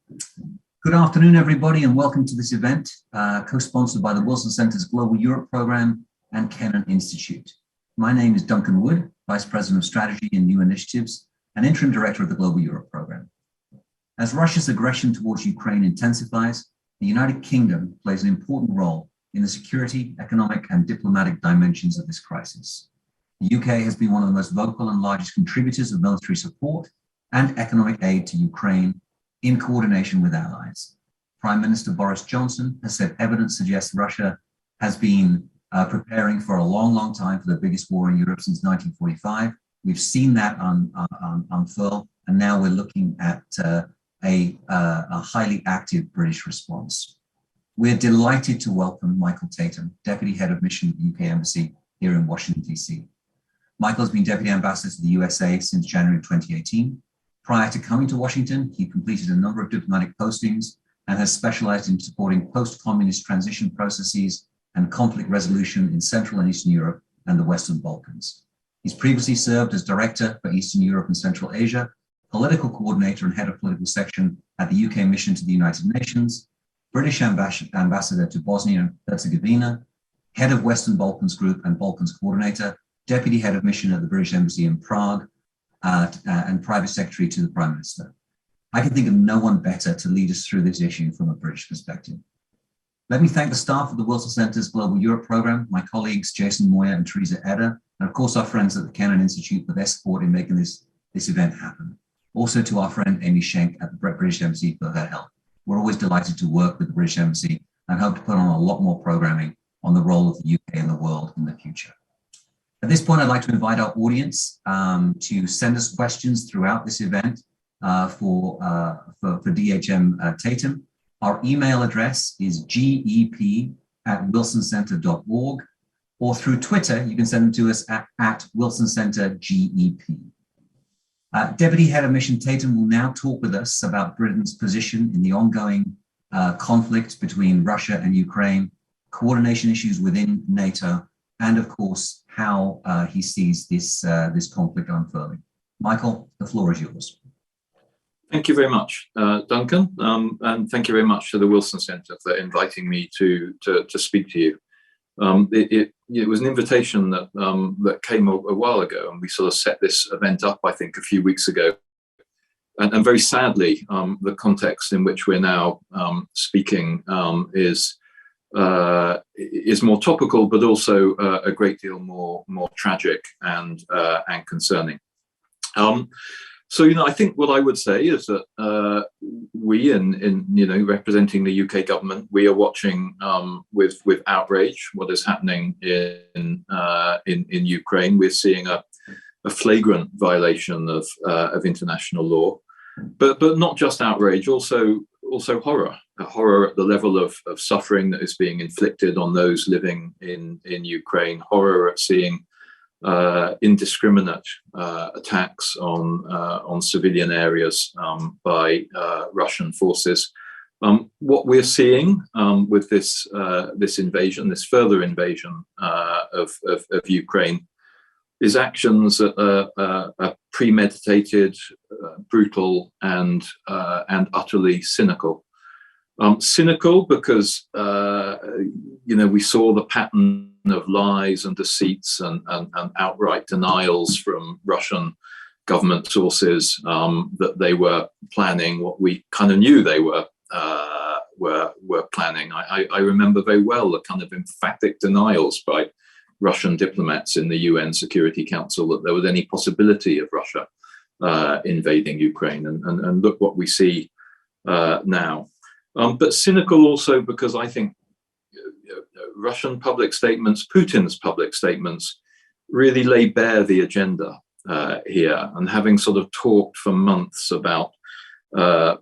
Good afternoon, everybody, and welcome to this event, co-sponsored by the Wilson Center's Global Europe Program and Kennan Institute. My name is Duncan Wood, Vice President of Strategy and New Initiatives and Interim Director of the Global Europe Program. As Russia's aggression towards Ukraine intensifies, the United Kingdom plays an important role in the security, economic, and diplomatic dimensions of this crisis. The UK has been one of the most vocal and largest contributors of military support and economic aid to Ukraine in coordination with allies. Prime Minister Boris Johnson has said evidence suggests Russia has been preparing for a long time for the biggest war in Europe since 1945. We've seen that unfurl, and now we're looking at a highly active British response. We're delighted to welcome Michael Tatham, Deputy Head of Mission at the UK Embassy here in Washington, DC. Michael has been Deputy Ambassador to the USA since January 2018. Prior to coming to Washington, he completed a number of diplomatic postings and has specialized in supporting post-communist transition processes and conflict resolution in Central and Eastern Europe and the Western Balkans. He's previously served as Director for Eastern Europe and Central Asia, Political Coordinator and Head of Political Section at the UK Mission to the United Nations, British Ambassador to Bosnia and Herzegovina, Head of Western Balkans Group and Balkans Coordinator, Deputy Head of Mission at the British Embassy in Prague, and Private Secretary to the Prime Minister. I can think of no one better to lead us through this issue from a British perspective. Let me thank the staff of the Wilson Center's Global Europe Program, my colleagues Jason Moyer and Teresa Eder, and of course our friends at the Kennan Institute for their support in making this event happen. Also to our friend Amy Schenk at the British Embassy for her help. We're always delighted to work with the British Embassy and hope to put on a lot more programming on the role of the UK in the world in the future. At this point, I'd like to invite our audience to send us questions throughout this event for DHM Tatham. Our email address is gep@wilsoncenter.org, or through Twitter, you can send them to us at WilsonCenterGEP. Deputy Head of Mission Tatham will now talk with us about Britain's position in the ongoing conflict between Russia and Ukraine, coordination issues within NATO, and of course, how he sees this conflict unfurling. Michael, the floor is yours. Thank you very much, Duncan, and thank you very much to the Wilson Center for inviting me to speak to you. It was an invitation that came a while ago, and we sort of set this event up, I think, a few weeks ago. And very sadly, the context in which we're now speaking is more topical, but also a great deal more tragic and concerning. So, I think what I would say is that we, in representing the UK government, we are watching with outrage what is happening in Ukraine. We're seeing a flagrant violation of international law, but not just outrage, also horror. Horror at the level of suffering that is being inflicted on those living in Ukraine. Horror at seeing indiscriminate attacks on civilian areas by Russian forces. What we're seeing with this invasion, this further invasion of Ukraine, is actions that are premeditated, brutal, and utterly cynical. Cynical because we saw the pattern of lies and deceits and outright denials from Russian government sources that they were planning what we kind of knew they were planning. I remember very well the kind of emphatic denials by Russian diplomats in the UN Security Council that there was any possibility of Russia invading Ukraine, and look what we see now. But cynical also because I think Russian public statements, Putin's public statements, really lay bare the agenda here. And having sort of talked for months about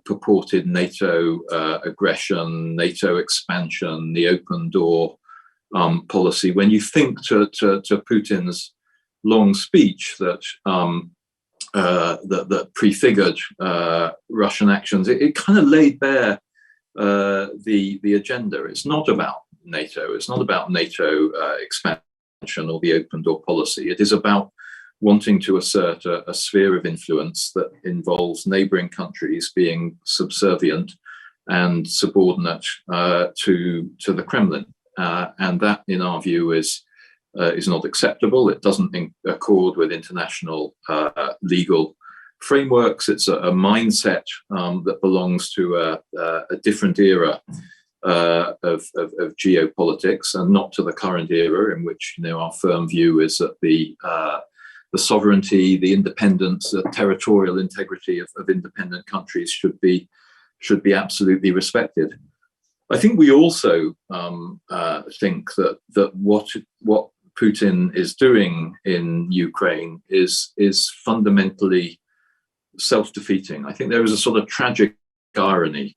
purported NATO aggression, NATO expansion, the open door policy, when you think to Putin's long speech that prefigured Russian actions, it kind of laid bare the agenda. It's not about NATO. It's not about NATO expansion or the open door policy. It is about wanting to assert a sphere of influence that involves neighboring countries being subservient and subordinate to the Kremlin. And that, in our view, is not acceptable. It doesn't accord with international legal frameworks. It's a mindset that belongs to a different era of geopolitics, and not to the current era, in which our firm view is that the sovereignty, the independence, the territorial integrity of independent countries should be absolutely respected. I think we also think that what Putin is doing in Ukraine is fundamentally self-defeating. I think there is a sort of tragic irony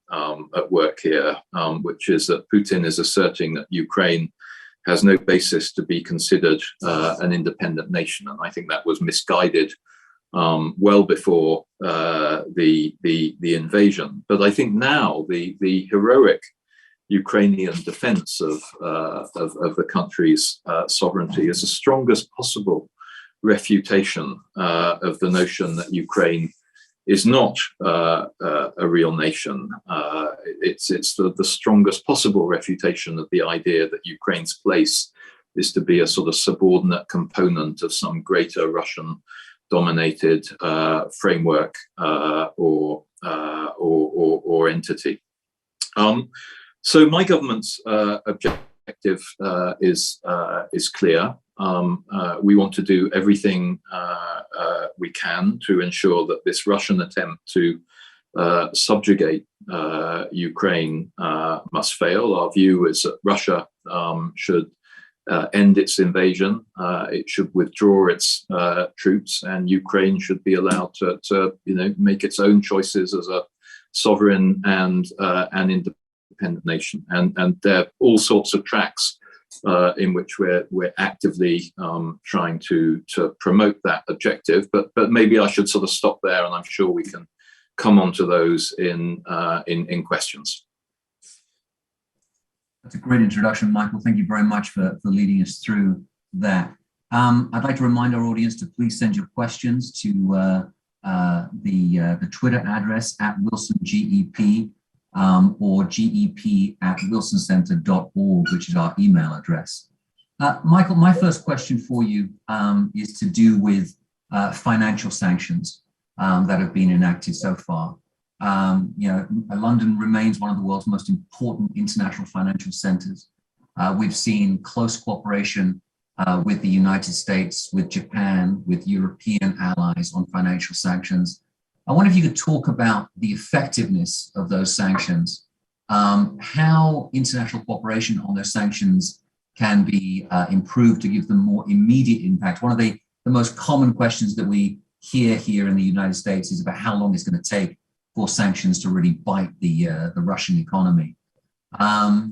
at work here, which is that Putin is asserting that Ukraine has no basis to be considered an independent nation, and I think that was misguided well before the invasion. But I think now the heroic Ukrainian defense of the country's sovereignty is the strongest possible refutation of the notion that Ukraine is not a real nation. It's the strongest possible refutation of the idea that Ukraine's place is to be a sort of subordinate component of some greater Russian-dominated framework or entity. So my government's objective is clear. We want to do everything we can to ensure that this Russian attempt to subjugate Ukraine must fail. Our view is that Russia should end its invasion. It should withdraw its troops, and Ukraine should be allowed to make its own choices as a sovereign and an independent nation. And there are all sorts of tracks in which we're actively trying to promote that objective. But maybe I should sort of stop there, and I'm sure we can come on to those in questions. That's a great introduction, Michael. Thank you very much for leading us through that. I'd like to remind our audience to please send your questions to the Twitter address @WilsonGEP or gep@wilsoncenter.org, which is our email address. Michael, my first question for you is to do with financial sanctions that have been enacted so far. London remains one of the world's most important international financial centers. We've seen close cooperation with the United States, with Japan, with European allies on financial sanctions. I wonder if you could talk about the effectiveness of those sanctions, how international cooperation on those sanctions can be improved to give them more immediate impact. One of the most common questions that we hear here in the United States is about how long it's going to take for sanctions to really bite the Russian economy. I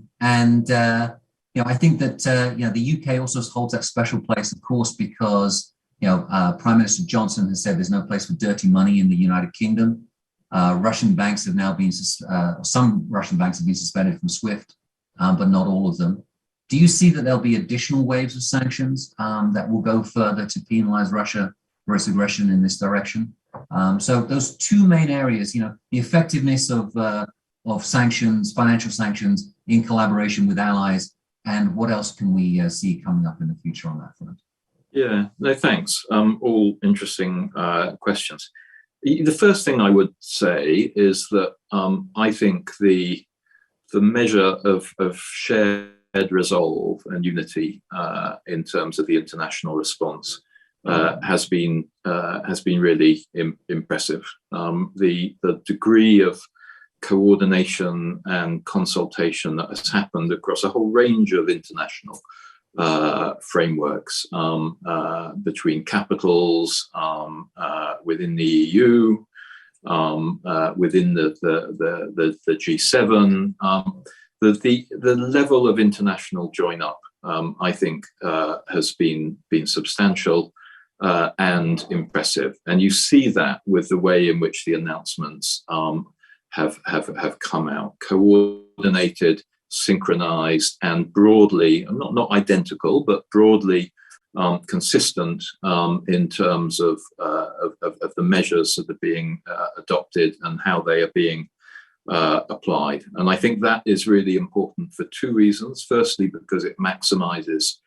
think that the UK also holds that special place, of course, because Prime Minister Johnson has said there's no place for dirty money in the United Kingdom. Russian banks have now been, some Russian banks have been suspended from SWIFT, but not all of them. Do you see that there'll be additional waves of sanctions that will go further to penalize Russia for its aggression in this direction? So those two main areas, the effectiveness of sanctions, financial sanctions in collaboration with allies, and what else can we see coming up in the future on that front? Yeah, no, thanks. All interesting questions. The first thing I would say is that I think the measure of shared resolve and unity in terms of the international response has been really impressive. The degree of coordination and consultation that has happened across a whole range of international frameworks between capitals, within the EU, within the G7, the level of international join-up, I think, has been substantial and impressive. And you see that with the way in which the announcements have come out, coordinated, synchronized, and broadly, not identical, but broadly consistent in terms of the measures that are being adopted and how they are being applied. And I think that is really important for two reasons. Firstly, because it maximizes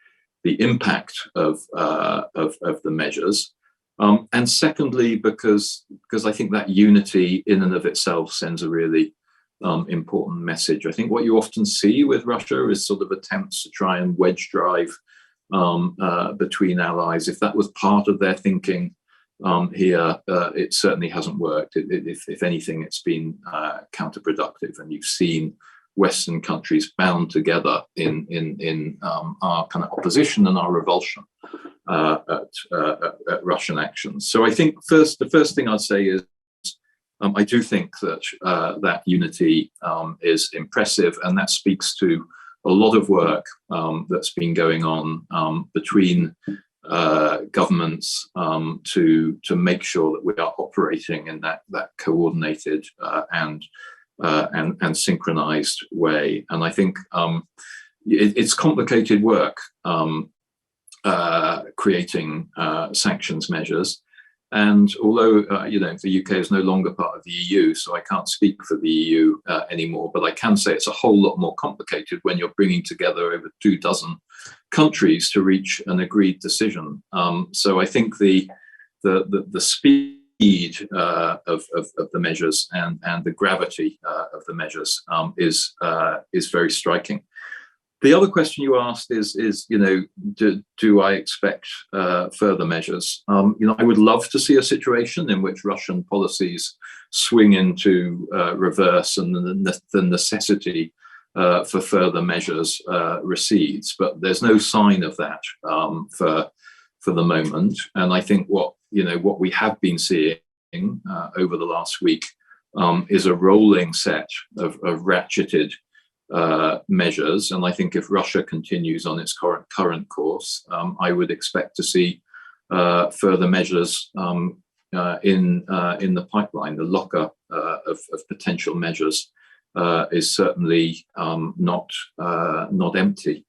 the impact of the measures. And secondly, because I think that unity in and of itself sends a really important message. I think what you often see with Russia is sort of attempts to try and wedge drive between allies. If that was part of their thinking here, it certainly hasn't worked. If anything, it's been counterproductive, and you've seen Western countries bound together in our kind of opposition and our revulsion at Russian actions. So I think the first thing I'd say is I do think that that unity is impressive, and that speaks to a lot of work that's been going on between governments to make sure that we are operating in that coordinated and synchronized way. And I think it's complicated work creating sanctions measures. And although the UK is no longer part of the EU, so I can't speak for the EU anymore, but I can say it's a whole lot more complicated when you're bringing together over 24 countries to reach an agreed decision. So I think the speed of the measures and the gravity of the measures is very striking. The other question you asked is do I expect further measures? I would love to see a situation in which Russian policies swing into reverse and the necessity for further measures recedes, but there's no sign of that for the moment. And I think what we have been seeing over the last week is a rolling set of ratcheted measures. And I think if Russia continues on its current course, I would expect to see further measures in the pipeline. The locker of potential measures is certainly not empty.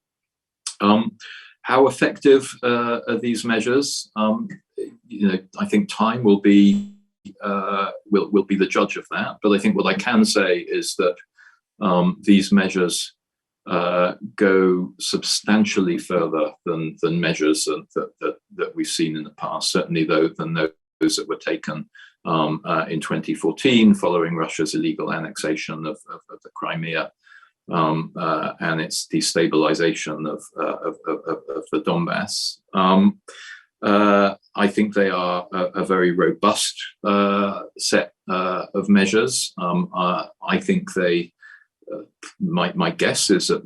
How effective are these measures? I think time will be the judge of that. But I think what I can say is that these measures go substantially further than measures that we've seen in the past, certainly than those that were taken in 2014 following Russia's illegal annexation of the Crimea and its destabilization of the Donbass. I think they are a very robust set of measures. I think my guess is that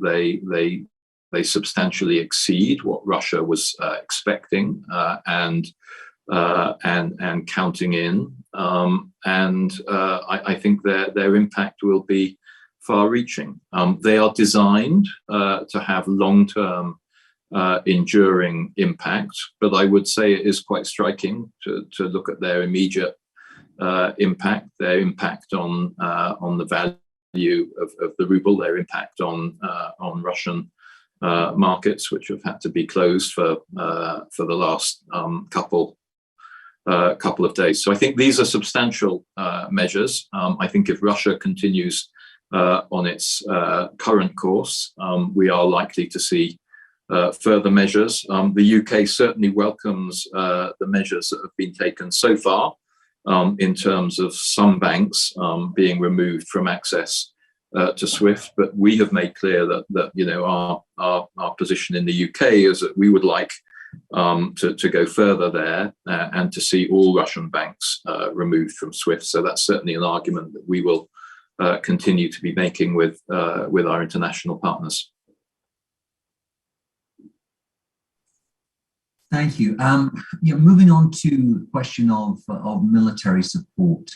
they substantially exceed what Russia was expecting and counting in, and I think their impact will be far-reaching. They are designed to have long-term enduring impact, but I would say it is quite striking to look at their immediate impact, their impact on the value of the ruble, their impact on Russian markets, which have had to be closed for the last couple of days. So I think these are substantial measures. I think if Russia continues on its current course, we are likely to see further measures. The UK certainly welcomes the measures that have been taken so far in terms of some banks being removed from access to SWIFT, but we have made clear that our position in the UK is that we would like to go further there and to see all Russian banks removed from SWIFT. So that's certainly an argument that we will continue to be making with our international partners. Thank you. Moving on to the question of military support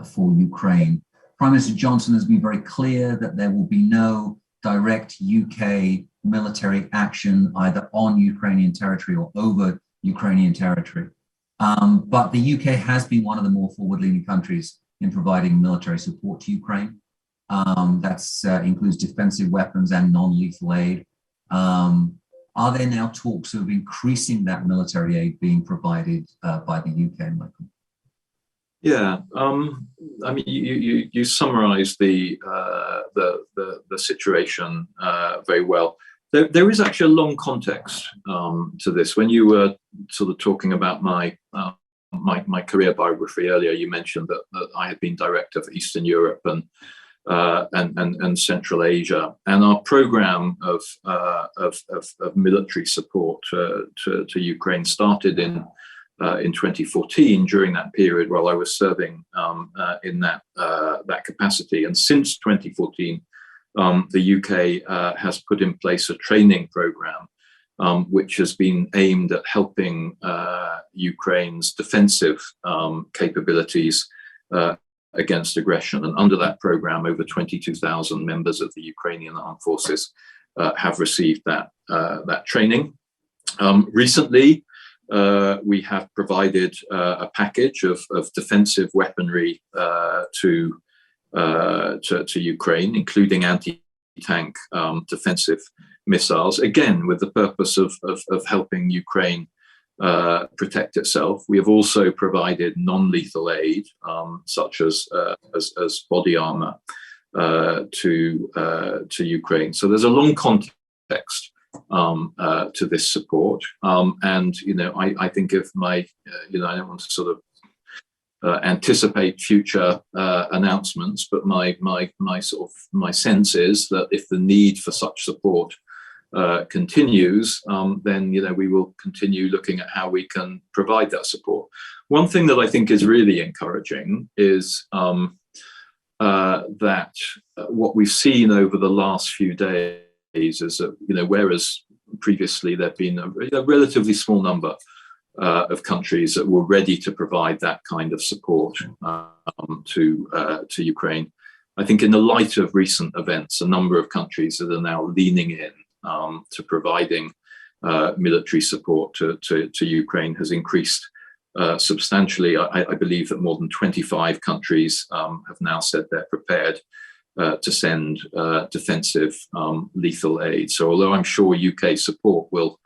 for Ukraine. Prime Minister Johnson has been very clear that there will be no direct UK military action either on Ukrainian territory or over Ukrainian territory. But the UK has been one of the more forward-leaning countries in providing military support to Ukraine. That includes defensive weapons and non-lethal aid. Are there now talks of increasing that military aid being provided by the UK, Michael? Yeah, I mean, you summarised the situation very well. There is actually a long context to this. When you were sort of talking about my career biography earlier, you mentioned that I had been director for Eastern Europe and Central Asia, and our program of military support to Ukraine started in 2014, during that period while I was serving in that capacity. And since 2014, the UK has put in place a training program which has been aimed at helping Ukraine's defensive capabilities against aggression. And under that program, over 22,000 members of the Ukrainian armed forces have received that training. Recently, we have provided a package of defensive weaponry to Ukraine, including anti-tank defensive missiles, again with the purpose of helping Ukraine protect itself. We have also provided non-lethal aid, such as body armor, to Ukraine. So there's a long context to this support, and I think if I don't want to sort of anticipate future announcements, but my sense is that if the need for such support continues, then we will continue looking at how we can provide that support. One thing that I think is really encouraging is that what we've seen over the last few days is that whereas previously there'd been a relatively small number of countries that were ready to provide that kind of support to Ukraine, I think in the light of recent events, a number of countries that are now leaning in to providing military support to Ukraine has increased substantially. I believe that more than 25 countries have now said they're prepared to send defensive lethal aid. So although I'm sure UK support will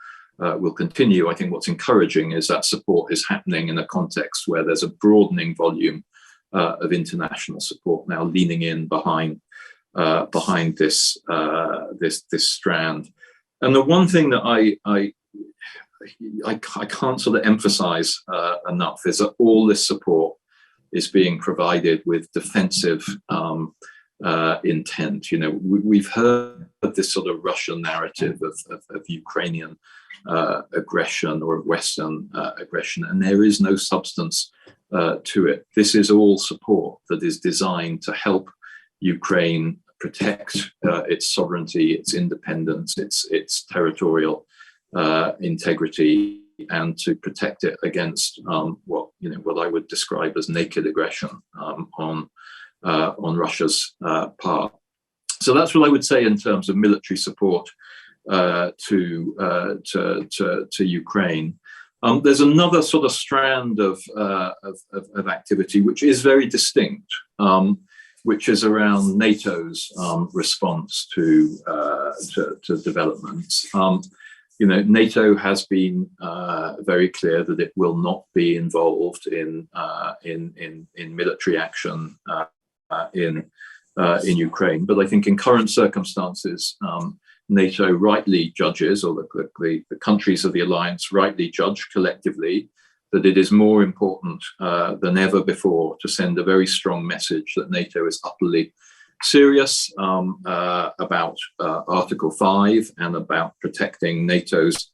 continue, I think what's encouraging is that support is happening in a context where there's a broadening volume of international support now leaning in behind this strand. And the one thing that I can't sort of emphasize enough is that all this support is being provided with defensive intent. We've heard this sort of Russian narrative of Ukrainian aggression or of Western aggression, and there is no substance to it. This is all support that is designed to help Ukraine protect its sovereignty, its independence, its territorial integrity, and to protect it against what I would describe as naked aggression on Russia's part. So that's what I would say in terms of military support to Ukraine. There's another sort of strand of activity which is very distinct, which is around NATO's response to developments. NATO has been very clear that it will not be involved in military action in Ukraine. But I think in current circumstances, NATO rightly judges, or the countries of the alliance rightly judge collectively, that it is more important than ever before to send a very strong message that NATO is utterly serious about Article 5 and about protecting NATO's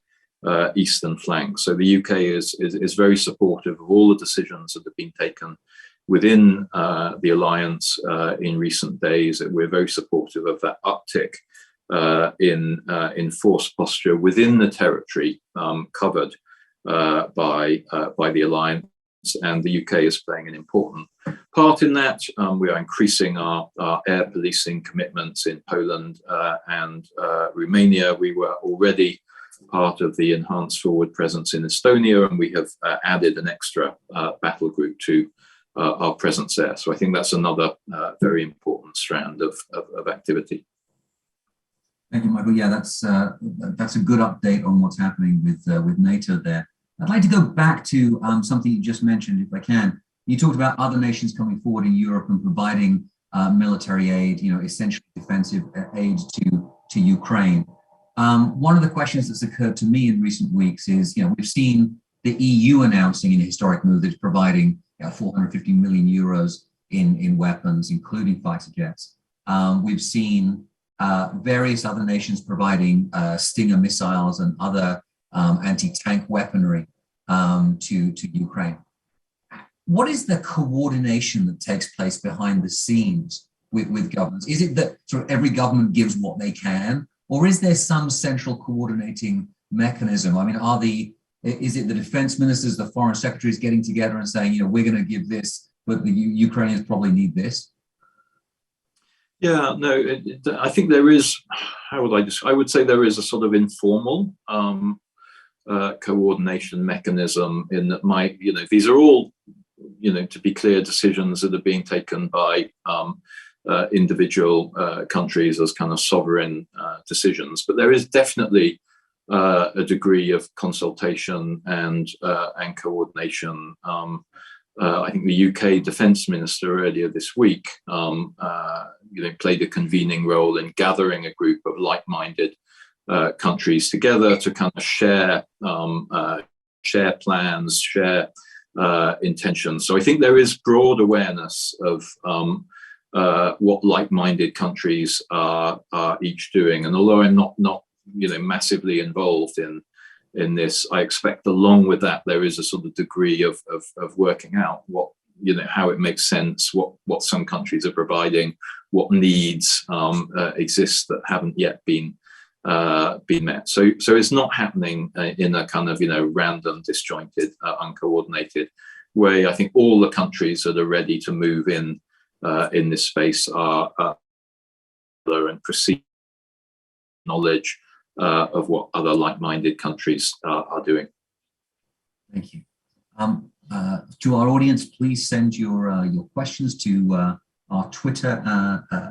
eastern flank. So the UK is very supportive of all the decisions that have been taken within the alliance in recent days. We're very supportive of that uptick in force posture within the territory covered by the alliance, and the UK is playing an important part in that. We are increasing our air policing commitments in Poland and Romania. We were already part of the enhanced forward presence in Estonia, and we have added an extra battle group to our presence there. So I think that's another very important strand of activity. Thank you, Michael. Yeah, that's a good update on what's happening with NATO there. I'd like to go back to something you just mentioned, if I can. You talked about other nations coming forward in Europe and providing military aid, essentially defensive aid to Ukraine. One of the questions that's occurred to me in recent weeks is, we've seen the EU announcing in a historic move that it's providing 450 million euros in weapons, including fighter jets. We've seen various other nations providing Stinger missiles and other anti-tank weaponry to Ukraine. What is the coordination that takes place behind the scenes with governments? Is it that sort of every government gives what they can, or is there some central coordinating mechanism? I mean, is it the defense ministers, the foreign secretaries getting together and saying, we're going to give this, but the Ukrainians probably need this? Yeah, no, I think there is, I would say there is a sort of informal coordination mechanism in that these are all, to be clear, decisions that are being taken by individual countries as kind of sovereign decisions. But there is definitely a degree of consultation and coordination. I think the UK Defence Minister earlier this week, played a convening role in gathering a group of like-minded countries together to kind of share plans, share intentions. So I think there is broad awareness of what like-minded countries are each doing. And although I'm not massively involved in this, I expect along with that there is a sort of degree of working out what how it makes sense, what some countries are providing, what needs exist that haven't yet been met. So it's not happening in a kind of random, disjointed, uncoordinated way. I think all the countries that are ready to move in this space are and proceed knowledge of what other like-minded countries are doing. Thank you. To our audience, please send your questions to our Twitter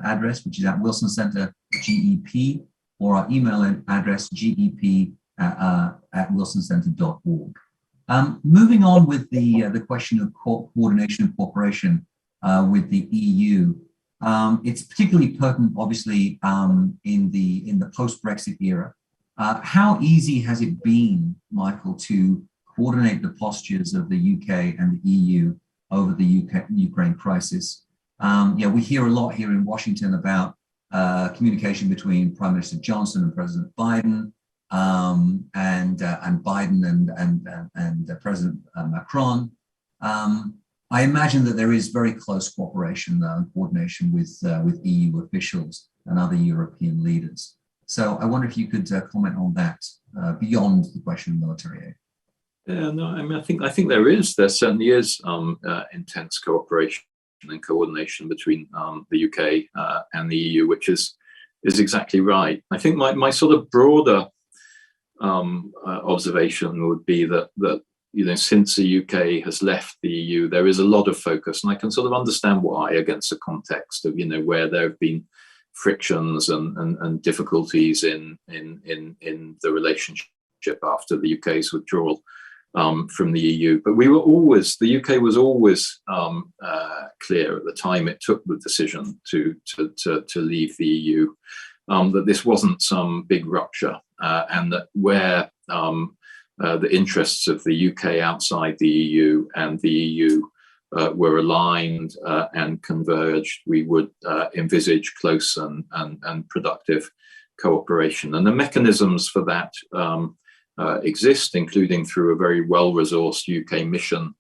address, which is at Wilson Center GEP, or our email address gep@wilsoncenter.org. Moving on with the question of coordination and cooperation with the EU. It's particularly pertinent, obviously, in the post-Brexit era. How easy has it been, Michael, to coordinate the postures of the UK and the EU over the Ukraine crisis? We hear a lot here in Washington about communication between Prime Minister Johnson and President Biden, and Biden and President Macron. I imagine that there is very close cooperation and coordination with EU officials and other European leaders. So I wonder if you could comment on that beyond the question of military aid. Yeah, no, I mean, I think there certainly is intense cooperation and coordination between the UK and the EU, which is exactly right. I think my sort of broader observation would be that since the UK has left the EU, there is a lot of focus, and I can sort of understand why, against the context of where there have been frictions and difficulties in the relationship after the UK's withdrawal from the EU. But the UK was always clear at the time it took the decision to leave the EU, that this wasn't some big rupture, and that where the interests of the UK outside the EU and the EU were aligned and converged, we would envisage close and productive cooperation. And the mechanisms for that exist, including through a very well-resourced UK mission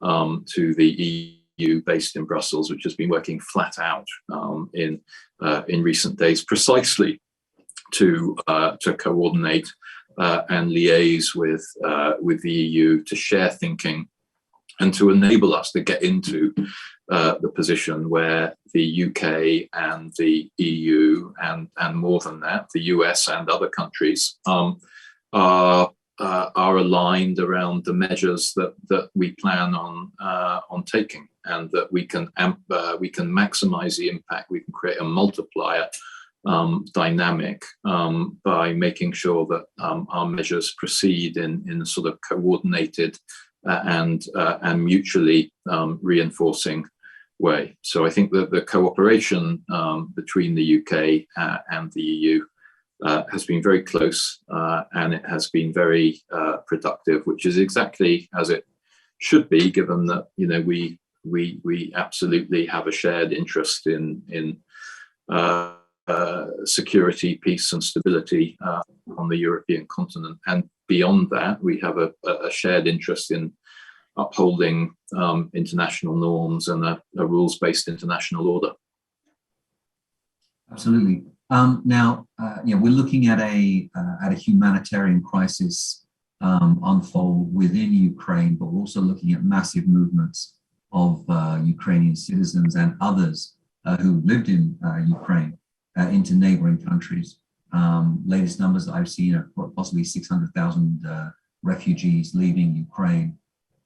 to the EU based in Brussels, which has been working flat out in recent days, precisely to coordinate and liaise with the EU, to share thinking, and to enable us to get into the position where the UK and the EU and more than that, the US and other countries are aligned around the measures that we plan on taking, and that we can maximize the impact. We can create a multiplier dynamic by making sure that our measures proceed in a sort of coordinated and mutually reinforcing way. So I think that the cooperation between the UK and the EU has been very close and it has been very productive, which is exactly as it should be, given that we absolutely have a shared interest in security, peace, and stability on the European continent, and beyond that, we have a shared interest in upholding international norms and a rules-based international order. Absolutely. Now, we're looking at a humanitarian crisis unfold within Ukraine, but we're also looking at massive movements of Ukrainian citizens and others who lived in Ukraine into neighboring countries. Latest numbers that I've seen are possibly 600,000 refugees leaving Ukraine.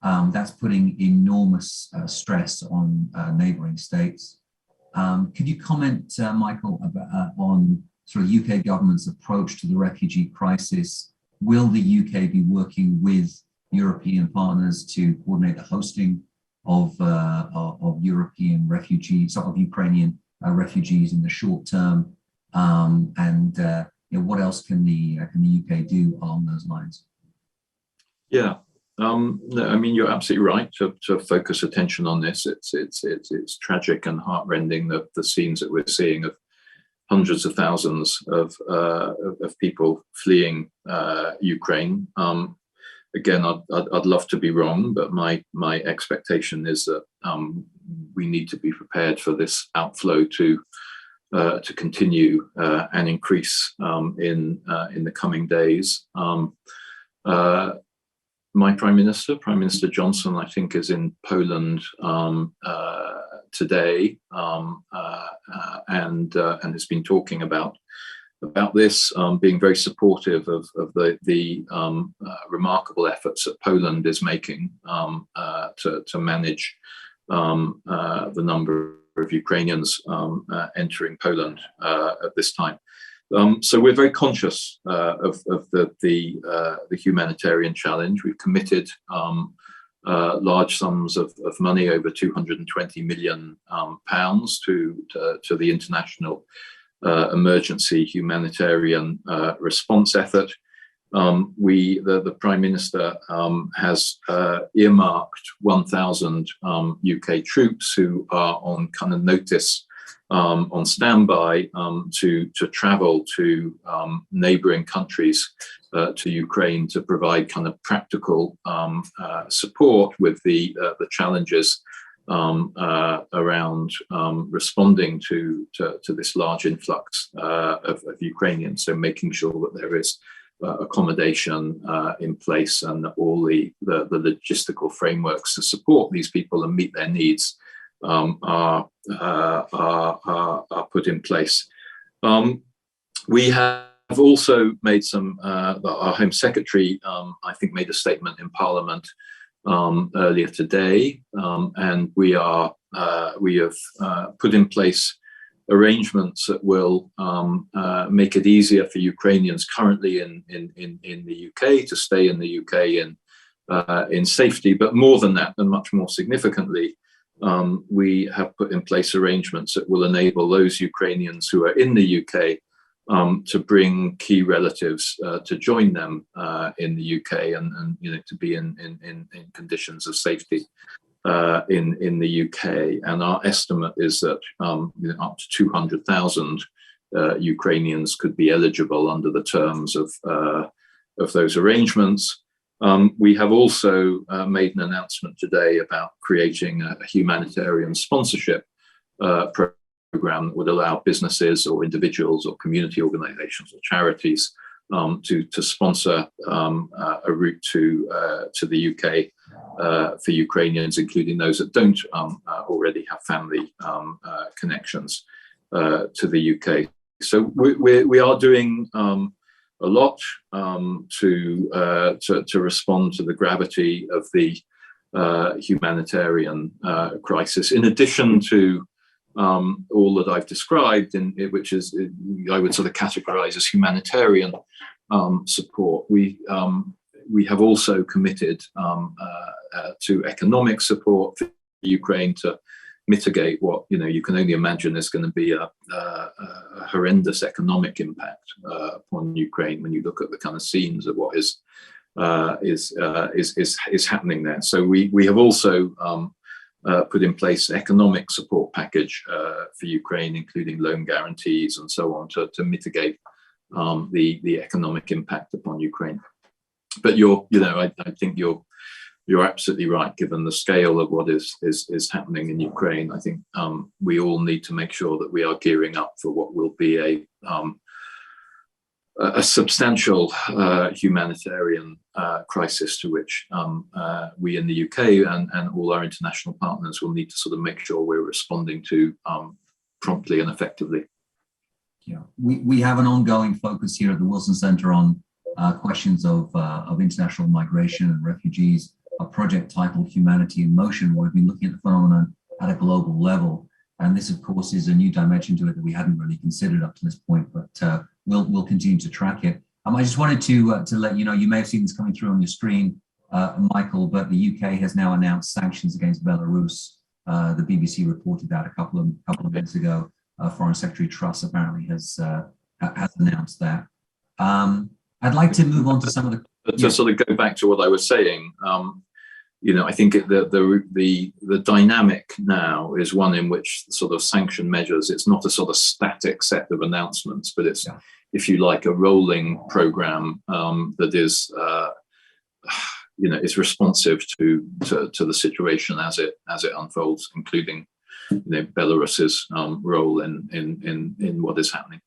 That's putting enormous stress on neighboring states. Could you comment, Michael, on sort of UK government's approach to the refugee crisis? Will the UK be working with European partners to coordinate the hosting of European refugees, of Ukrainian refugees in the short term? What else can the UK do along those lines? Yeah. No, I mean, you're absolutely right to focus attention on this. It's tragic and heartrending, the scenes that we're seeing of hundreds of thousands of people fleeing Ukraine. Again, I'd love to be wrong, but my expectation is that we need to be prepared for this outflow to continue and increase in the coming days. My Prime Minister Johnson, I think, is in Poland today and has been talking about this, being very supportive of the remarkable efforts that Poland is making to manage the number of Ukrainians entering Poland at this time. So we're very conscious of the humanitarian challenge. We've committed large sums of money, over 220 million pounds, to the international emergency humanitarian response effort. The Prime Minister has earmarked 1,000 UK troops who are on kind of notice, on standby, to travel to neighbouring countries to Ukraine to provide kind of practical support with the challenges around responding to this large influx of Ukrainians. So making sure that there is accommodation in place and all the logistical frameworks to support these people and meet their needs are put in place. We have also made some, our Home Secretary, I think, made a statement in Parliament earlier today, and we have put in place arrangements that will make it easier for Ukrainians currently in the UK to stay in the UK in safety. But more than that, and much more significantly, we have put in place arrangements that will enable those Ukrainians who are in the UK to bring key relatives to join them in the UK and to be in conditions of safety in the UK. And our estimate is that up to 200,000 Ukrainians could be eligible under the terms of those arrangements. We have also made an announcement today about creating a humanitarian sponsorship program that would allow businesses or individuals or community organizations or charities to sponsor a route to the UK for Ukrainians, including those that don't already have family connections to the UK. So we are doing a lot to respond to the gravity of the humanitarian crisis, in addition to all that I've described, which is I would sort of categorize as humanitarian support. We have also committed to economic support for Ukraine to mitigate what you can only imagine is going to be a horrendous economic impact upon Ukraine when you look at the kind of scenes of what is happening there. So we have also put in place economic support package for Ukraine, including loan guarantees and so on, to mitigate the economic impact upon Ukraine. But I think you're absolutely right. Given the scale of what is happening in Ukraine, I think we all need to make sure that we are gearing up for what will be a substantial humanitarian crisis to which we in the UK and all our international partners will need to sort of make sure we're responding to promptly and effectively. Yeah, we have an ongoing focus here at the Wilson Center on questions of international migration and refugees, a project titled Humanity in Motion, where we've been looking at the phenomenon at a global level. And this, of course, is a new dimension to it that we hadn't really considered up to this point, but we'll continue to track it. I just wanted to let you know, you may have seen this coming through on your screen, Michael, but the UK has now announced sanctions against Belarus. The BBC reported that a couple of minutes ago. Foreign Secretary Truss apparently has announced that. I'd like to move on to some of the... To sort of go back to what I was saying, I think the dynamic now is one in which the sort of sanction measures, it's not a sort of static set of announcements, but it's, if you like, a rolling program that is, is responsive to the situation as it unfolds, including Belarus's role in what is happening.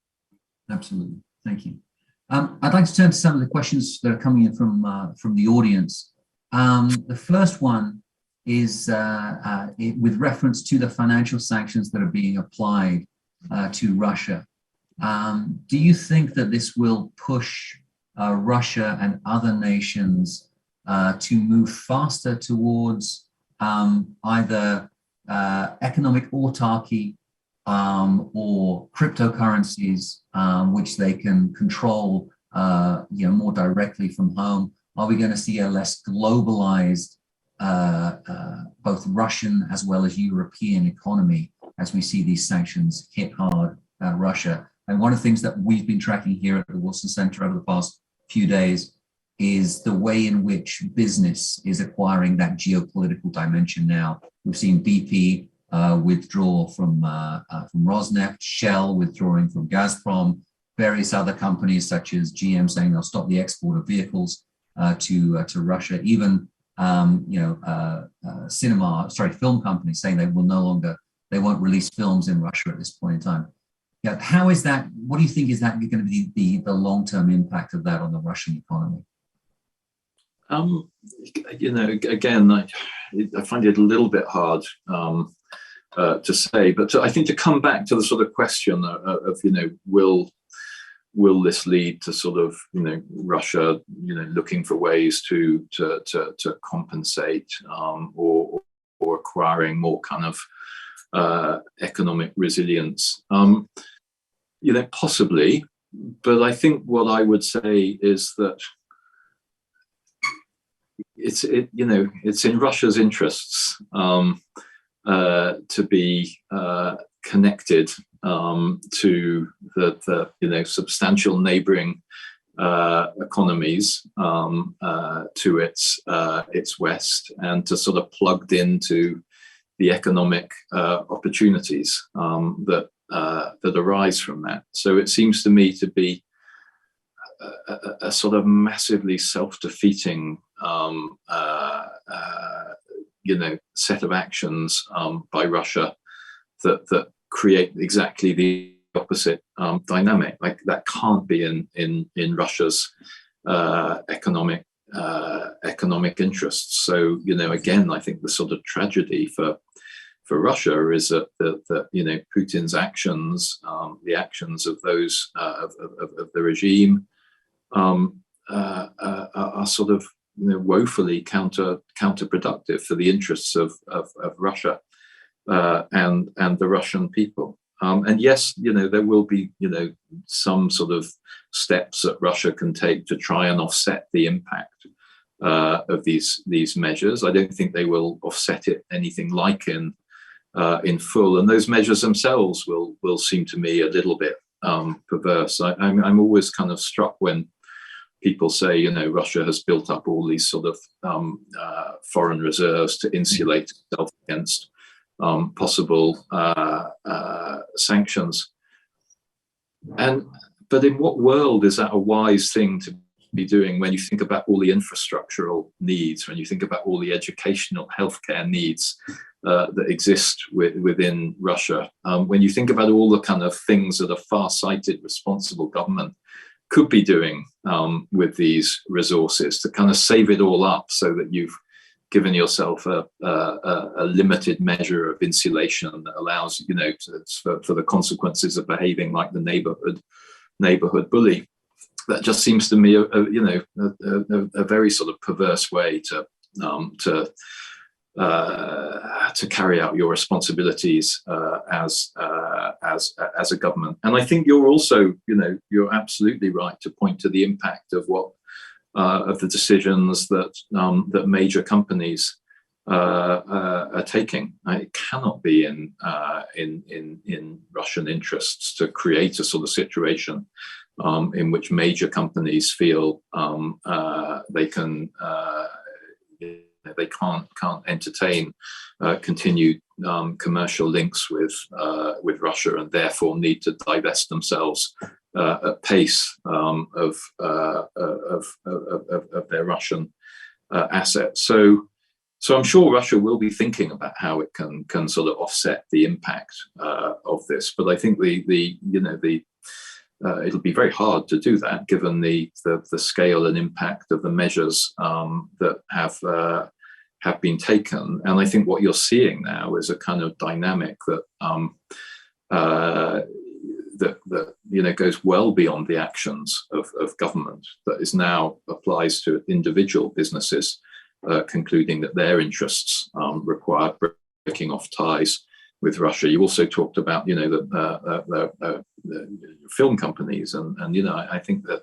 Absolutely, thank you. I'd like to turn to some of the questions that are coming in from the audience. The first one is with reference to the financial sanctions that are being applied to Russia. Do you think that this will push Russia and other nations to move faster towards either economic autarky or cryptocurrencies, which they can control more directly from home? Are we going to see a less globalized, both Russian as well as European economy as we see these sanctions hit hard at Russia? And one of the things that we've been tracking here at the Wilson Center over the past few days is the way in which business is acquiring that geopolitical dimension now. We've seen BP withdraw from Rosneft, Shell withdrawing from Gazprom, various other companies such as GM saying they'll stop the export of vehicles to Russia, even film companies saying they won't release films in Russia at this point in time. Yeah, how is that? What do you think is that going to be the long-term impact of that on the Russian economy? Again, I find it a little bit hard to say, but I think to come back to the sort of question of will this lead to sort of Russia looking for ways to compensate or acquiring more kind of economic resilience? Possibly, but I think what I would say is that it's in Russia's interests to be connected to the substantial neighboring economies to its west, and to sort of plugged into the economic opportunities that arise from that. So it seems to me to be a sort of massively self-defeating set of actions by Russia that create exactly the opposite dynamic. Like that can't be in Russia's economic interests. So again, I think the sort of tragedy for Russia is that Putin's actions, the actions of those of the regime, are sort of woefully counterproductive for the interests of Russia. and the Russian people. And yes, there will be, some sort of steps that Russia can take to try and offset the impact of these measures. I don't think they will offset it anything like in full, and those measures themselves will seem to me a little bit perverse. I'm always kind of struck when people say, Russia has built up all these sort of foreign reserves to insulate itself against possible sanctions. But in what world is that a wise thing to be doing when you think about all the infrastructural needs, when you think about all the educational healthcare needs that exist within Russia, when you think about all the kind of things that a far-sighted, responsible government could be doing with these resources to kind of save it all up so that you've given yourself a limited measure of insulation that allows, for the consequences of behaving like the neighborhood bully. That just seems to me a very sort of perverse way to carry out your responsibilities as a government. And I think you're also, you're absolutely right to point to the impact of of the decisions that major companies are taking. It cannot be in Russian interests to create a sort of situation in which major companies feel they can't entertain continued commercial links with Russia, and therefore need to divest themselves at pace of their Russian assets. So I'm sure Russia will be thinking about how it can sort of offset the impact of this, but I think it'll be very hard to do that given the scale and impact of the measures that have been taken. And I think what you're seeing now is a kind of dynamic that goes well beyond the actions of government, that is now applies to individual businesses, concluding that their interests require breaking off ties with Russia. You also talked about, the film companies, and I think that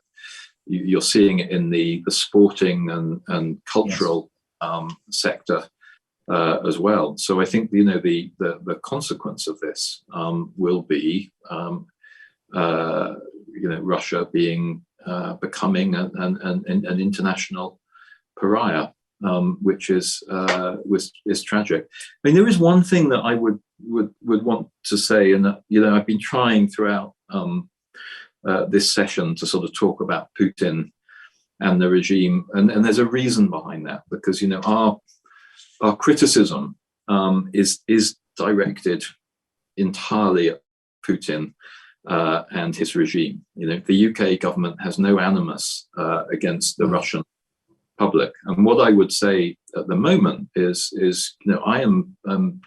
you're seeing it in the sporting and cultural sector as well. So I think the consequence of this will be Russia becoming an international pariah, which is tragic. I mean, there is one thing that I would want to say, and I've been trying throughout this session to sort of talk about Putin and the regime, and there's a reason behind that, because our criticism is directed entirely at Putin and his regime. The UK government has no animus against the Russian public, and what I would say at the moment is I am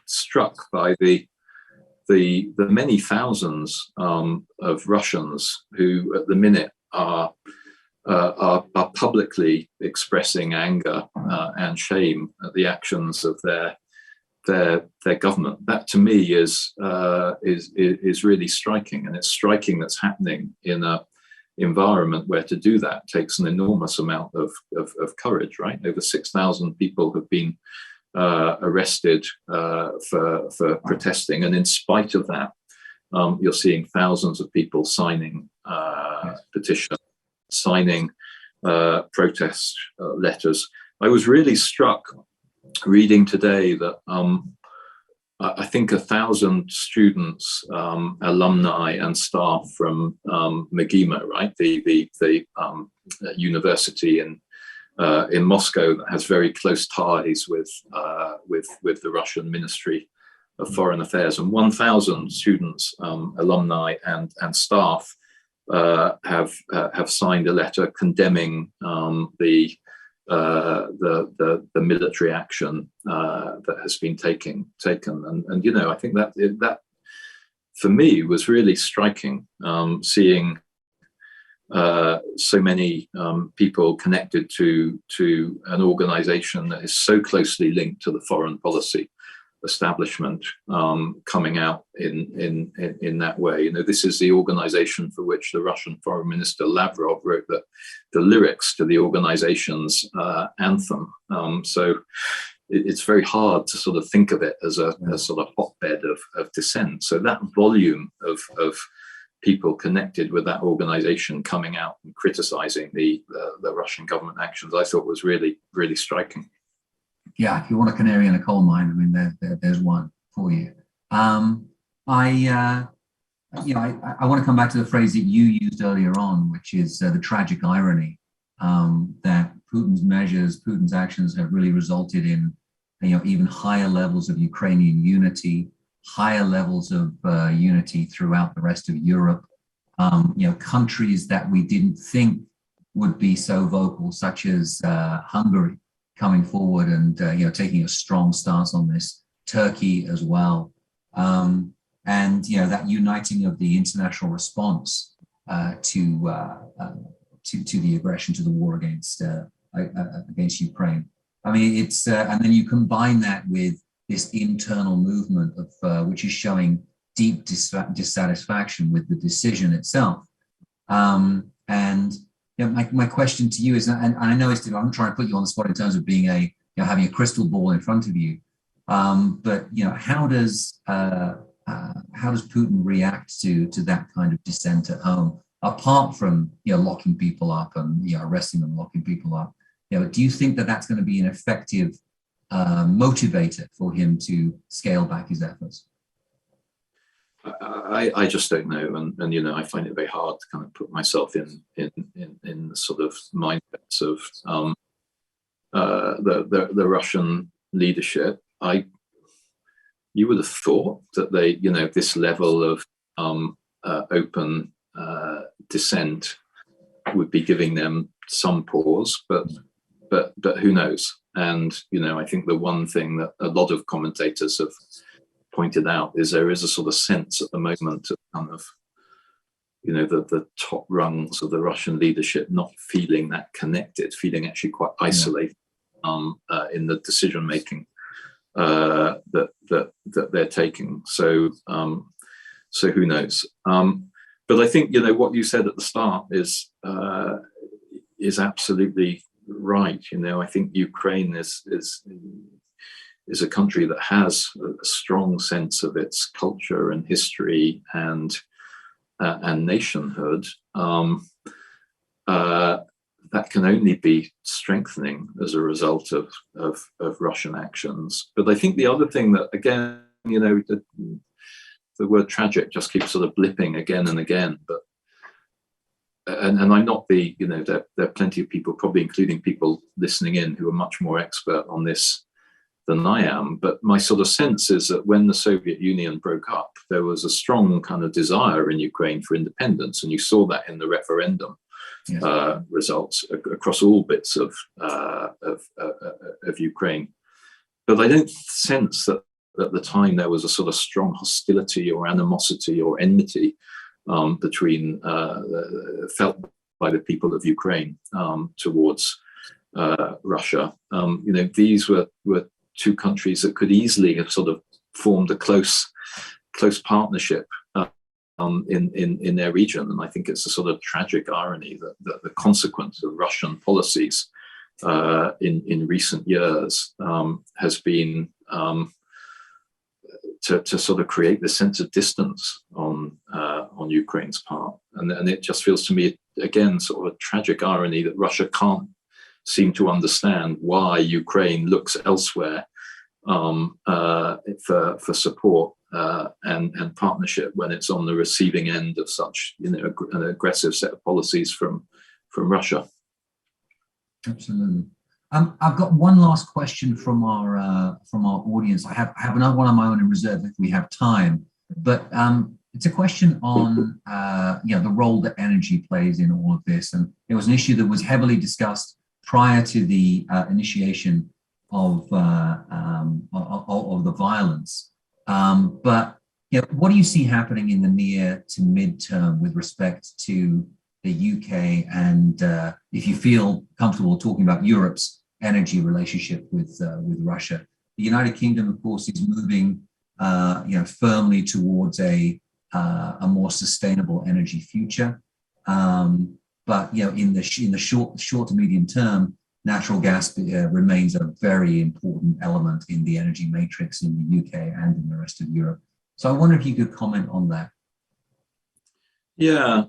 struck by the many thousands of Russians who at the minute are publicly expressing anger and shame at the actions of their government. That to me is really striking, and it's striking that's happening in a environment where to do that takes an enormous amount of courage, right? Over 6,000 people have been arrested for protesting, and in spite of that, you're seeing thousands of people signing petitions, signing protest letters. I was really struck reading today that I think 1,000 students, alumni and staff from MGIMO, right, the university in Moscow that has very close ties with the Russian Ministry of Foreign Affairs, and 1,000 students, alumni and staff have signed a letter condemning the military action that has been taken, and I think that for me was really striking, seeing so many people connected to an organization that is so closely linked to the foreign policy establishment coming out in that way. This is the organization for which the Russian Foreign Minister Lavrov wrote the lyrics to the organization's anthem. So it's very hard to sort of think of it as a sort of hotbed of dissent. So that volume of people connected with that organization coming out and criticizing the Russian government actions, I thought was really, really striking. Yeah, if you want a canary in a coal mine, I mean, there's one for you. I want to come back to the phrase that you used earlier on, which is the tragic irony that Putin's measures, Putin's actions have really resulted in, even higher levels of Ukrainian unity, higher levels of unity throughout the rest of Europe. Countries that we didn't think would be so vocal, such as Hungary, coming forward and taking a strong stance on this, Turkey as well, and that uniting of the international response to the aggression, to the war against Ukraine. I mean, it's and then you combine that with this internal movement of which is showing deep dissatisfaction with the decision itself, and. My question to you is, and I know I'm not trying to put you on the spot in terms of being having a crystal ball in front of you, but how does Putin react to that kind of dissent at home, apart from locking people up and arresting them, locking people up? Do you think that that's going to be an effective motivator for him to scale back his efforts? I just don't know, and I find it very hard to kind of put myself in the sort of mindsets of the Russian leadership. You would have thought that they, this level of open dissent would be giving them some pause, but who knows? And I think the one thing that a lot of commentators have pointed out is there is a sort of sense at the moment of kind of the top rungs of the Russian leadership not feeling that connected, feeling actually quite isolated in the decision making that they're taking. So who knows? But I think what you said at the start is absolutely right. I think Ukraine is a country that has a strong sense of its culture and history and nationhood. That can only be strengthening as a result of Russian actions. But I think the other thing that, again, the word tragic just keeps sort of blipping again and again. But and I'm not there are plenty of people, probably including people listening in, who are much more expert on this than I am, but my sort of sense is that when the Soviet Union broke up, there was a strong kind of desire in Ukraine for independence, and you saw that in the referendum results across all bits of Ukraine. But I don't sense that at the time there was a sort of strong hostility or animosity or enmity between felt by the people of Ukraine towards Russia. These were two countries that could easily have sort of formed a close partnership in their region. And I think it's a sort of tragic irony that the consequence of Russian policies in recent years has been to sort of create this sense of distance on Ukraine's part. And it just feels to me, again, sort of a tragic irony that Russia can't seem to understand why Ukraine looks elsewhere for support and partnership when it's on the receiving end of such an aggressive set of policies from Russia. Absolutely. I've got one last question from our audience. I have another one on my own in reserve if we have time, but it's a question on the role that energy plays in all of this. And it was an issue that was heavily discussed prior to the initiation of the violence. But what do you see happening in the near to midterm with respect to the UK, and if you feel comfortable talking about Europe's energy relationship with Russia? The United Kingdom, of course, is moving firmly towards a more sustainable energy future. But in the short to medium term, natural gas remains a very important element in the energy matrix in the UK and in the rest of Europe. So I wonder if you could comment on that. Yeah.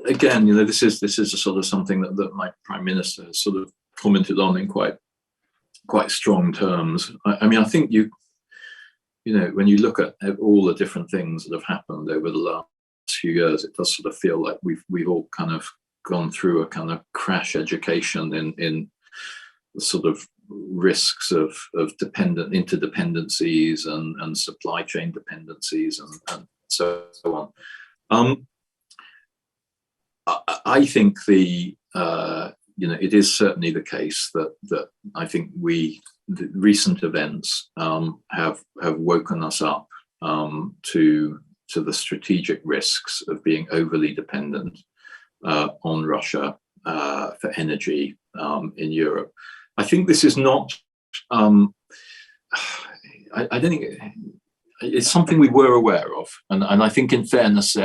Again, this is a sort of something that my Prime Minister has sort of commented on in quite strong terms. I mean, I think when you look at all the different things that have happened over the last few years, it does sort of feel like we've all kind of gone through a kind of crash education in the sort of risks of interdependencies and supply chain dependencies and so on. I think it is certainly the case that I think the recent events have woken us up to the strategic risks of being overly dependent on Russia for energy in Europe. I think this is not. I don't think it's something we were aware of, and I think, in fairness,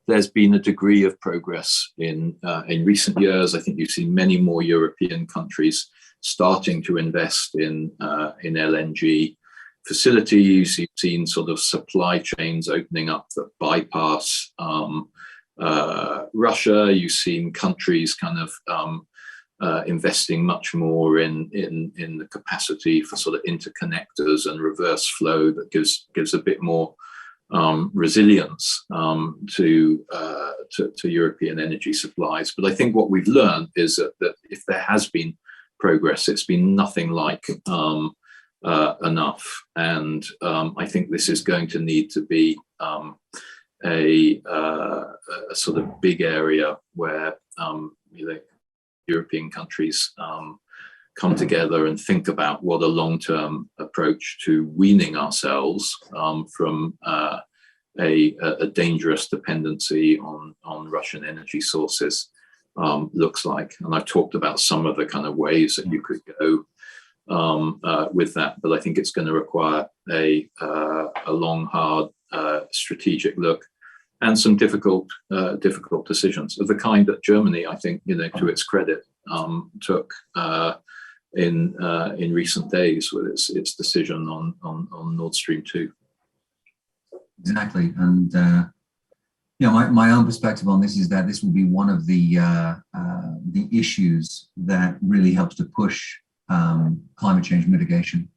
there's been a degree of progress in recent years. I think you've seen many more European countries starting to invest in LNG facilities. You've seen sort of supply chains opening up that bypass Russia. You've seen countries kind of investing much more in the capacity for sort of interconnectors and reverse flow that gives a bit more resilience to European energy supplies. But I think what we've learned is that if there has been progress, it's been nothing like enough. And I think this is going to need to be a sort of big area where European countries come together and think about what a long-term approach to weaning ourselves from a dangerous dependency on Russian energy sources looks like. And I've talked about some of the kind of ways that you could go with that, but I think it's going to require a long, hard strategic look and some difficult decisions of the kind that Germany, I think, to its credit, took in recent days with its decision on Nord Stream 2. Exactly, and my own perspective on this is that this will be one of the issues that really helps to push climate change mitigation,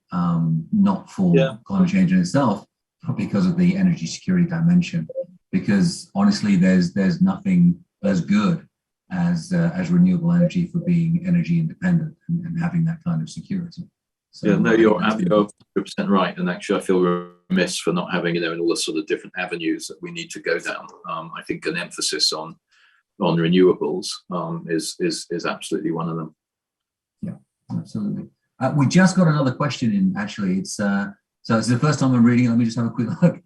not for climate change in itself, but because of the energy security dimension. Because honestly, there's nothing as good as renewable energy for being energy independent and having that kind of security. So you're 100% right. And actually, I feel remiss for not having, in all the sort of different avenues that we need to go down. I think an emphasis on renewables is absolutely one of them. Yeah, absolutely. We just got another question in. Actually, it's so it's the first time I'm reading it. Let me just have a quick look.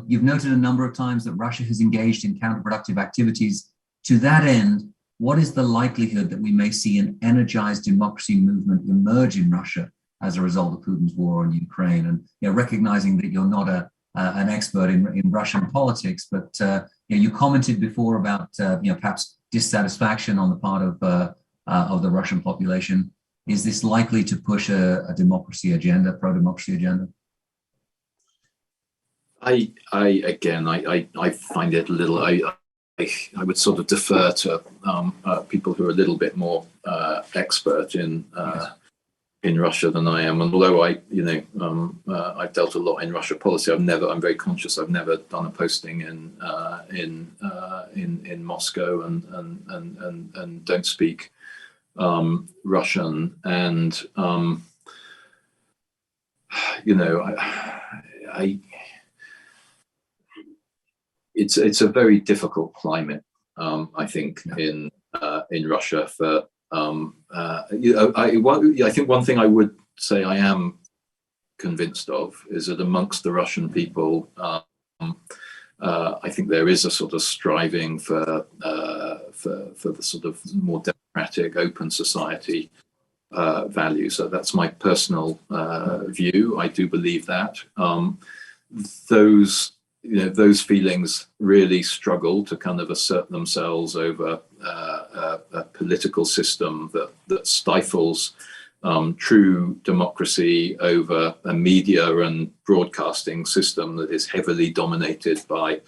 You've noted a number of times that Russia has engaged in counterproductive activities. To that end, what is the likelihood that we may see an energized democracy movement emerge in Russia as a result of Putin's war on Ukraine? And recognizing that you're not an expert in Russian politics, but you commented before about perhaps dissatisfaction on the part of the Russian population. Is this likely to push a democracy agenda, pro-democracy agenda? I find it a little. I would sort of defer to people who are a little bit more expert in Russia than I am. And although I've dealt a lot in Russia policy, I'm very conscious. I've never done a posting in Moscow and don't speak Russian. And it's a very difficult climate, I think, in Russia. For I think one thing I would say I am convinced of is that amongst the Russian people, I think there is a sort of striving for the sort of more democratic, open society values. So that's my personal view. I do believe that. Those feelings really struggle to kind of assert themselves over a political system that stifles true democracy, over a media and broadcasting system that is heavily dominated by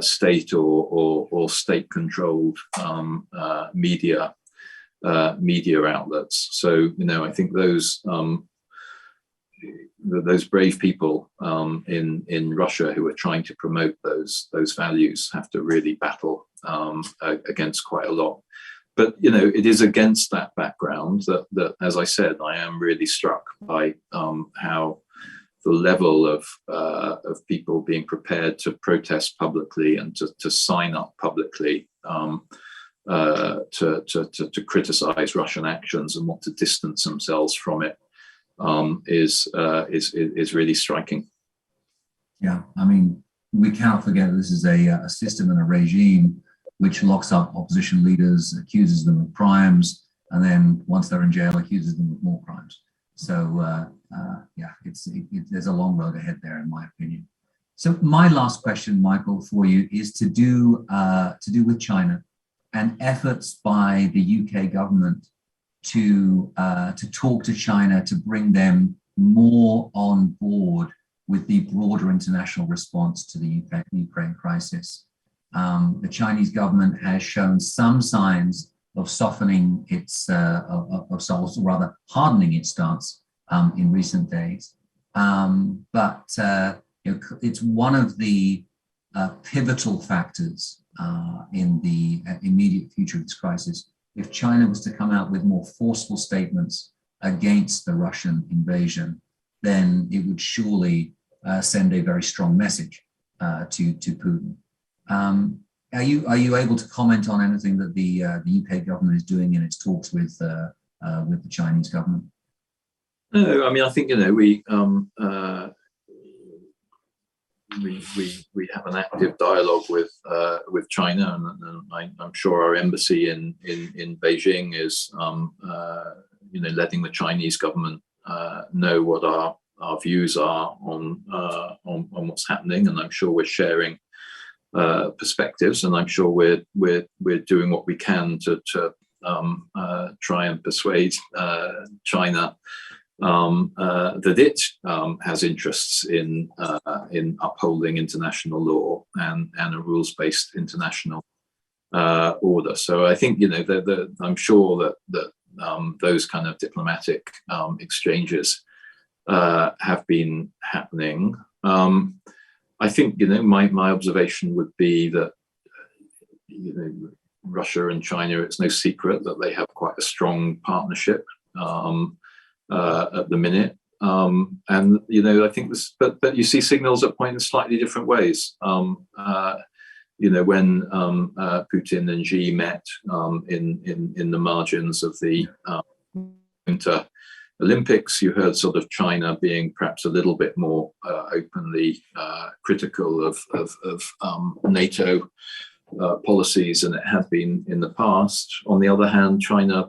state or state-controlled media outlets. So, I think those brave people in Russia who are trying to promote those values have to really battle against quite a lot. But it is against that background that, as I said, I am really struck by how the level of people being prepared to protest publicly and to sign up publicly to criticize Russian actions and want to distance themselves from it is really striking. Yeah, I mean, we cannot forget that this is a system and a regime which locks up opposition leaders, accuses them of crimes, and then once they're in jail, accuses them of more crimes. So there's a long road ahead there, in my opinion. So my last question, Michael, for you is to do with China and efforts by the UK government to talk to China to bring them more on board with the broader international response to the Ukraine crisis. The Chinese government has shown some signs of softening its, rather hardening its stance in recent days. But it's one of the pivotal factors in the immediate future of this crisis. If China was to come out with more forceful statements against the Russian invasion, then it would surely send a very strong message to Putin. Are you able to comment on anything that the UK government is doing in its talks with the Chinese government? No, I mean, I think we have an active dialogue with China, and I'm sure our embassy in Beijing is letting the Chinese government know what our views are on what's happening, and I'm sure we're sharing perspectives, and I'm sure we're doing what we can to try and persuade China that it has interests in upholding international law and a rules-based international order. So I think I'm sure that those kind of diplomatic exchanges have been happening. I think my observation would be that Russia and China, it's no secret that they have quite a strong partnership at the minute, and I think this, but you see signals that point in slightly different ways. When Putin and Xi met in the margins of the Winter Olympics, you heard sort of China being perhaps a little bit more openly critical of NATO policies than it had been in the past. On the other hand, China,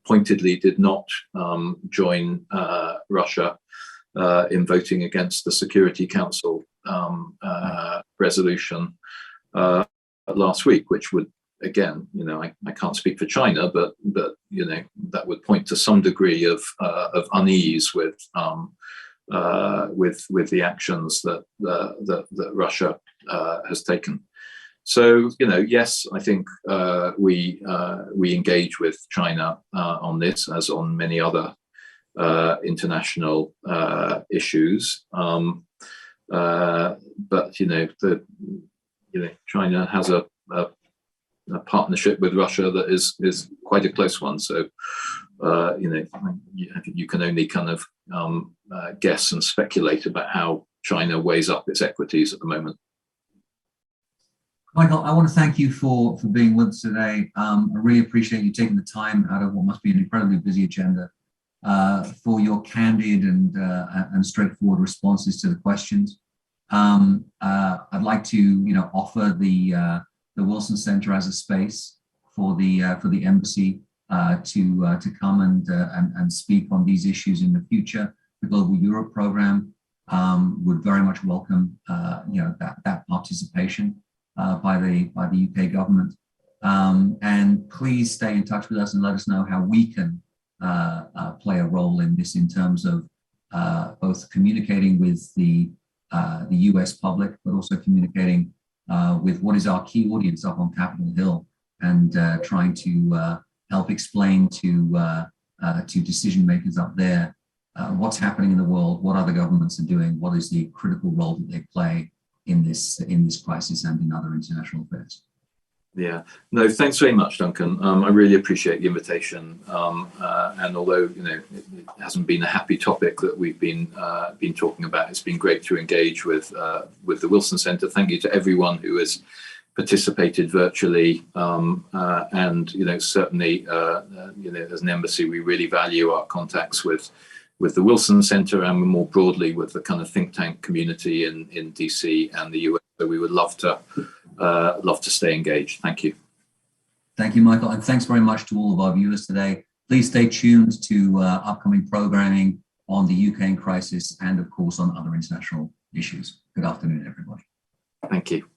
pointedly did not join Russia in voting against the Security Council resolution last week, which would, again, I can't speak for China, but that would point to some degree of unease with the actions that Russia has taken. So yes, I think we engage with China on this, as on many other international issues. But China has a partnership with Russia that is quite a close one. So you can only kind of guess and speculate about how China weighs up its equities at the moment. Michael, I want to thank you for being with us today. I really appreciate you taking the time out of what must be an incredibly busy agenda for your candid and straightforward responses to the questions. I'd like to offer the Wilson Center as a space for the embassy to come and speak on these issues in the future. The Global Europe program would very much welcome that participation by the UK government. And please stay in touch with us and let us know how we can play a role in this in terms of both communicating with the US public, but also communicating with what is our key audience up on Capitol Hill, and trying to help explain to decision makers up there what's happening in the world, what other governments are doing, what is the critical role that they play in this crisis and in other international affairs. Yeah, no, thanks very much, Duncan. I really appreciate the invitation. And although it hasn't been a happy topic that we've been talking about, it's been great to engage with the Wilson Centre. Thank you to everyone who has participated virtually, and certainly as an embassy, we really value our contacts with the Wilson Centre and more broadly with the kind of think tank community in DC and the US. So we would love to stay engaged. Thank you. Thank you, Michael, and thanks very much to all of our viewers today. Please stay tuned to upcoming programming on the Ukraine crisis and, of course, on other international issues. Good afternoon, everybody. Thank you.